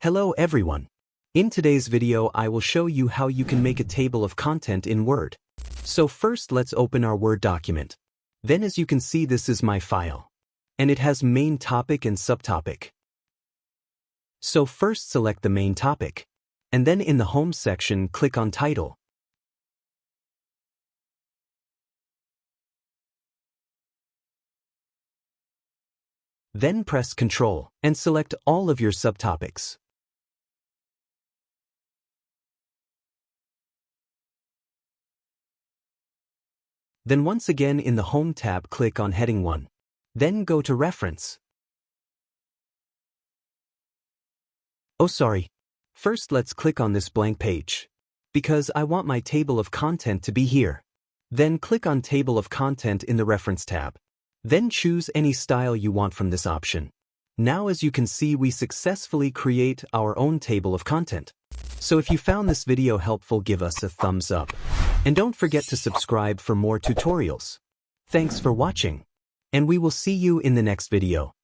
Hello everyone. In today's video I will show you how you can make a table of content in Word. So first let's open our Word document. Then as you can see this is my file. And it has main topic and subtopic. So first select the main topic. And then in the Home section click on Title. Then press Ctrl and select all of your subtopics. Then once again in the Home tab click on Heading 1. Then go to Reference. First let's click on this blank page. Because I want my table of content to be here. Then click on Table of Content in the Reference tab. Then choose any style you want from this option. Now as you can see we successfully create our own table of content. So if you found this video helpful give us a thumbs up. And don't forget to subscribe for more tutorials. Thanks for watching. And we will see you in the next video.